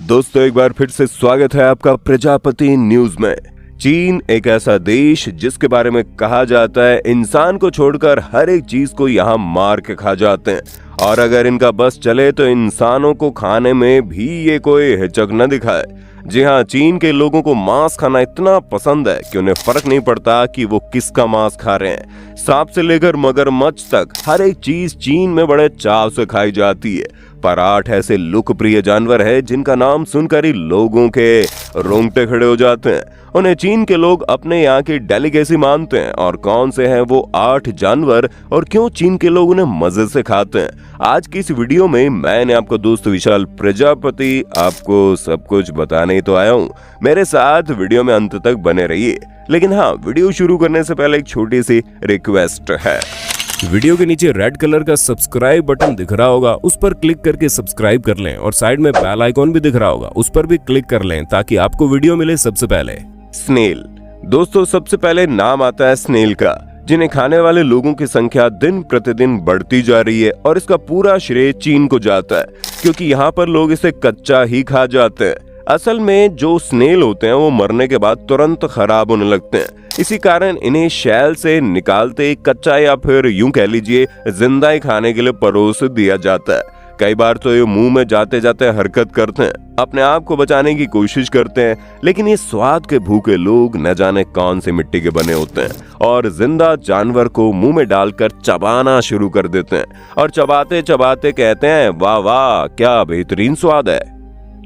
दोस्तों एक बार फिर से स्वागत है आपका प्रजापति न्यूज में। चीन एक ऐसा देश जिसके बारे में कहा जाता है इंसान को छोड़कर हर एक चीज को यहाँ मार के खा जाते हैं, और अगर इनका बस चले तो इंसानों को खाने में भी ये कोई हिचक न दिखाए। जी हाँ, चीन के लोगों को मांस खाना इतना पसंद है कि उन्हें फर्क नहीं पड़ता कि वो किसका मांस खा रहे हैं। सांप से लेकर मगरमच्छ तक हर एक चीज चीन में बड़े चाव से खाई जाती है। पर 8 ऐसे लोकप्रिय जानवर है जिनका नाम सुनकर ही लोगों के रोंगटे खड़े हो जाते हैं। उन्हें चीन के लोग अपने यहाँ की डेलीकेसी मानते हैं, और कौन से हैं वो 8 जानवर और क्यों चीन के लोग उन्हें मजे से खाते हैं। आज की इस वीडियो में मैंने आपको दोस्त विशाल प्रजापति आपको सब कुछ बताने तो आया हूँ। मेरे साथ वीडियो में अंत तक बने रहिए। लेकिन हाँ, वीडियो शुरू करने से पहले एक छोटी सी रिक्वेस्ट है। वीडियो के नीचे रेड कलर का सब्सक्राइब बटन दिख रहा होगा, उस पर क्लिक करके सब्सक्राइब कर लें, और साइड में बेल आइकॉन भी दिख रहा होगा, उस पर भी क्लिक कर लें ताकि आपको वीडियो मिले सबसे पहले। स्नेल दोस्तों, सबसे पहले नाम आता है स्नेल का, जिन्हें खाने वाले लोगों की संख्या दिन प्रतिदिन बढ़ती जा रही है, और इसका पूरा श्रेय चीन को जाता है क्योंकि यहाँ पर लोग इसे कच्चा ही खा जाते हैं। असल में जो स्नेल होते हैं वो मरने के बाद तुरंत खराब होने लगते हैं, इसी कारण इन्हें शैल से निकालते कच्चा या फिर यूं कह लीजिए जिंदा ही खाने के लिए परोस दिया जाता है। कई बार तो ये मुंह में जाते जाते हरकत करते हैं, अपने आप को बचाने की कोशिश करते हैं, लेकिन ये स्वाद के भूखे लोग न जाने कौन से मिट्टी के बने होते हैं और जिंदा जानवर को मुंह में डालकर चबाना शुरू कर देते हैं, और चबाते चबाते कहते हैं वाह वाह क्या बेहतरीन स्वाद है।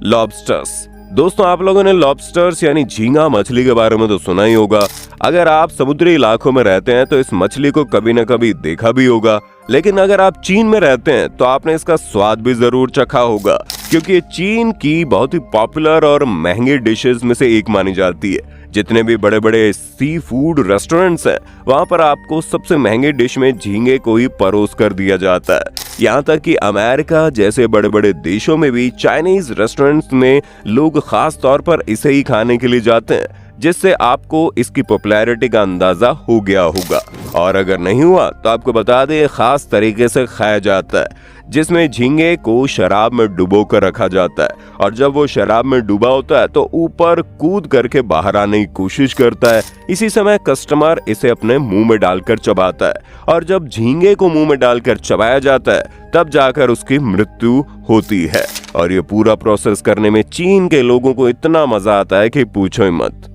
लॉबस्टर्स दोस्तों, आप लोगों ने लॉबस्टर्स यानी झींगा मछली के बारे में तो सुना ही होगा। अगर आप समुद्री इलाकों में रहते हैं तो इस मछली को कभी न कभी देखा भी होगा, लेकिन अगर आप चीन में रहते हैं तो आपने इसका स्वाद भी जरूर चखा होगा, क्योंकि ये चीन की बहुत ही पॉपुलर और महंगी डिशेस में से एक मानी जाती है। जितने भी बड़े बड़े सी फूड रेस्टोरेंट्स हैं, वहाँ पर आपको सबसे महंगे डिश में झींगे को ही परोस कर दिया जाता है। यहाँ तक कि अमेरिका जैसे बड़े बड़े देशों में भी चाइनीज रेस्टोरेंट्स में लोग खास तौर पर इसे ही खाने के लिए जाते हैं, जिससे आपको इसकी पॉपुलैरिटी का अंदाजा हो गया होगा। और अगर नहीं हुआ तो आपको बता दें, खास तरीके से खाया जाता है, जिसमें झींगे को शराब में डुबो कर रखा जाता है, और जब वो शराब में डूबा होता है तो ऊपर कूद करके बाहर आने की कोशिश करता है। इसी समय कस्टमर इसे अपने मुंह में डालकर चबाता है, और जब झींगे को मुंह में डालकर चबाया जाता है तब जाकर उसकी मृत्यु होती है। और ये पूरा प्रोसेस करने में चीन के लोगों को इतना मजा आता है कि पूछो ही मत।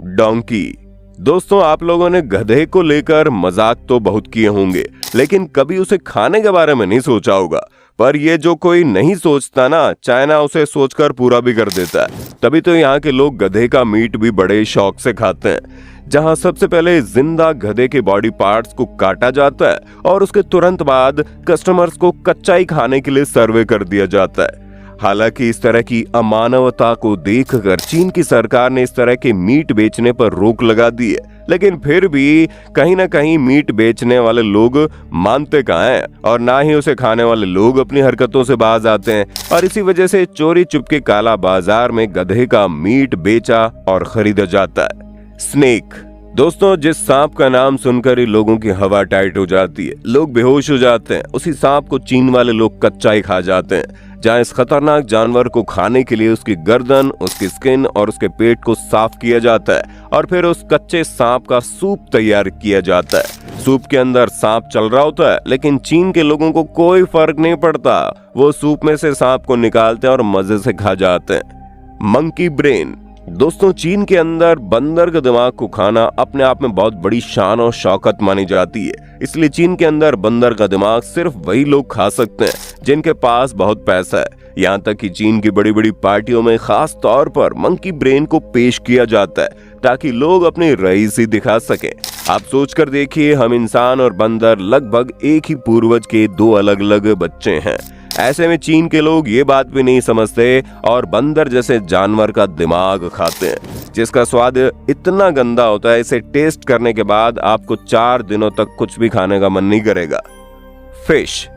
डोंकी दोस्तों, आप लोगों ने गधे को लेकर मजाक तो बहुत किए होंगे, लेकिन कभी उसे खाने के बारे में नहीं सोचा होगा। पर ये जो कोई नहीं सोचता ना, चाइना उसे सोचकर पूरा भी कर देता है। तभी तो यहाँ के लोग गधे का मीट भी बड़े शौक से खाते हैं, जहाँ सबसे पहले जिंदा गधे के बॉडी पार्ट्स को काटा जाता है और उसके तुरंत बाद कस्टमर्स को कच्चा ही खाने के लिए सर्वे कर दिया जाता है। हालांकि इस तरह की अमानवता को देखकर चीन की सरकार ने इस तरह के मीट बेचने पर रोक लगा दी है, लेकिन फिर भी कहीं ना कहीं मीट बेचने वाले लोग मानते कहाँ हैं, और ना ही उसे खाने वाले लोग अपनी हरकतों से बाज आते हैं, और इसी वजह से चोरी चुपके काला बाजार में गधे का मीट बेचा और खरीदा जाता है। स्नेक दोस्तों, जिस सांप का नाम सुनकर ही लोगों की हवा टाइट हो जाती है, लोग बेहोश हो जाते हैं, उसी सांप को चीन वाले लोग कच्चा ही खा जाते हैं। जहाँ इस खतरनाक जानवर को खाने के लिए उसकी गर्दन, उसकी स्किन और उसके पेट को साफ किया जाता है, और फिर उस कच्चे सांप का सूप तैयार किया जाता है। सूप के अंदर सांप चल रहा होता है, लेकिन चीन के लोगों को कोई फर्क नहीं पड़ता। वो सूप में से सांप को निकालते हैं और मजे से खा जाते हैं। मंकी ब्रेन दोस्तों, चीन के अंदर बंदर के दिमाग को खाना अपने आप में बहुत बड़ी शान और शौकत मानी जाती है। इसलिए चीन के अंदर बंदर का दिमाग सिर्फ वही लोग खा सकते हैं जिनके पास बहुत पैसा है। यहाँ तक कि चीन की बड़ी बड़ी पार्टियों में खास तौर पर मंकी ब्रेन को पेश किया जाता है ताकि लोग अपनी रईसी दिखा सकें। आप सोचकर देखिए, हम इंसान और बंदर लगभग एक ही पूर्वज के 2 अलग अलग बच्चे हैं। ऐसे में चीन के लोग ये बात भी नहीं समझते और बंदर जैसे जानवर का दिमाग खाते हैं, जिसका स्वाद इतना गंदा होता है, इसे टेस्ट करने के बाद आपको 4 दिनों तक कुछ भी खाने का मन नहीं करेगा। फिश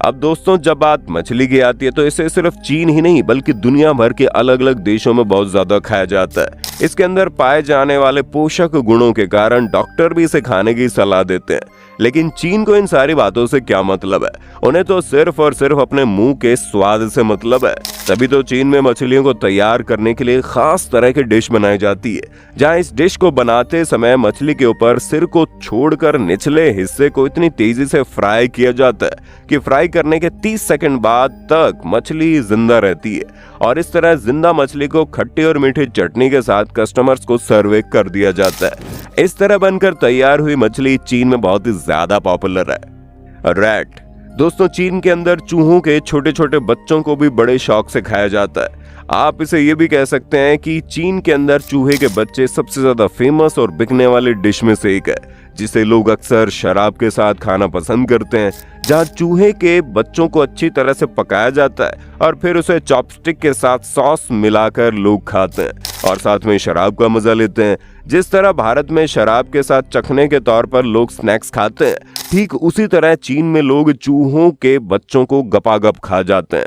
अब दोस्तों जब बात मछली की आती है तो इसे सिर्फ चीन ही नहीं बल्कि दुनिया भर के अलग अलग देशों में बहुत ज्यादा खाया जाता है। इसके अंदर पाए जाने वाले पोषक गुणों के कारण डॉक्टर भी इसे खाने की सलाह देते हैं। लेकिन चीन को इन सारी बातों से क्या मतलब है? उन्हें तो सिर्फ और सिर्फ अपने मुंह के स्वाद से मतलब है। तभी तो चीन में मछलियों को तैयार करने के लिए खास तरह की डिश बनाई जाती है, जहां इस डिश को बनाते समय मछली के ऊपर सिर को छोड़कर निचले हिस्से को इतनी तेजी से फ्राई किया जाता है कि फ्राई करने के 30 सेकंड बाद तक मछली जिंदा रहती है। और इस तरह जिंदा मछली को खट्टी और मीठी चटनी के साथ कस्टमर्स को सर्व कर दिया जाता है। इस तरह बनकर तैयार हुई मछली चीन में बहुत ही ज्यादा पॉपुलर है। रैट दोस्तों, चीन के अंदर चूहों के छोटे छोटे बच्चों को भी बड़े शौक से खाया जाता है। आप इसे ये भी कह सकते हैं कि चीन के अंदर चूहे के बच्चे सबसे ज्यादा फेमस और बिकने वाली डिश में से एक है, जिसे लोग अक्सर शराब के साथ खाना पसंद करते हैं, जहां चूहे के बच्चों को अच्छी तरह से पकाया जाता है और फिर उसे चॉपस्टिक के साथ सॉस मिलाकर लोग खाते हैं और साथ में शराब का मजा लेते हैं। जिस तरह भारत में शराब के साथ चखने के तौर पर लोग स्नैक्स खाते हैं, ठीक उसी तरह चीन में लोग चूहों के बच्चों को गपागप खा जाते हैं।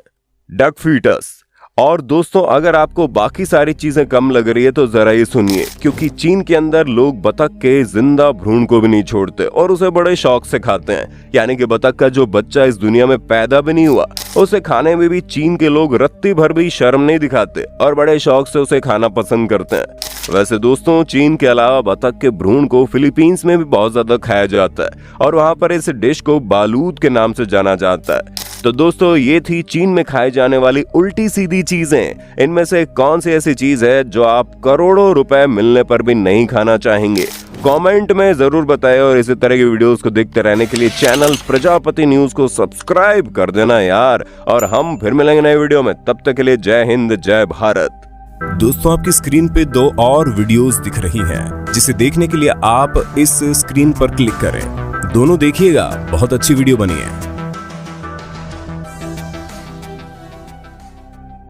Duck feets. और दोस्तों अगर आपको बाकी सारी चीजें कम लग रही है तो जरा ये सुनिए, क्योंकि चीन के अंदर लोग बतख के जिंदा भ्रूण को भी नहीं छोड़ते और उसे बड़े शौक से खाते हैं। यानी कि बतख का जो बच्चा इस दुनिया में पैदा भी नहीं हुआ, उसे खाने में भी चीन के लोग रत्ती भर भी शर्म नहीं दिखाते और बड़े शौक से उसे खाना पसंद करते हैं। वैसे दोस्तों चीन के अलावा बतख के भ्रूण को फिलीपींस में भी बहुत ज्यादा खाया जाता है और वहां पर इस डिश को बालूद के नाम से जाना जाता है। तो दोस्तों ये थी चीन में खाई जाने वाली उल्टी सीधी चीजें। इनमें से कौन सी ऐसी चीज है जो आप करोड़ों रुपए मिलने पर भी नहीं खाना चाहेंगे? कमेंट में जरूर बताएं और इसी तरह की वीडियोस को देखते रहने के लिए चैनल प्रजापति न्यूज को सब्सक्राइब कर देना यार। और हम फिर मिलेंगे नए वीडियो में, तब तक के लिए जय हिंद जय भारत। दोस्तों आपकी स्क्रीन पे 2 और वीडियोस दिख रही हैं, जिसे देखने के लिए आप इस स्क्रीन पर क्लिक करें। दोनों देखिएगा, बहुत अच्छी वीडियो बनी है।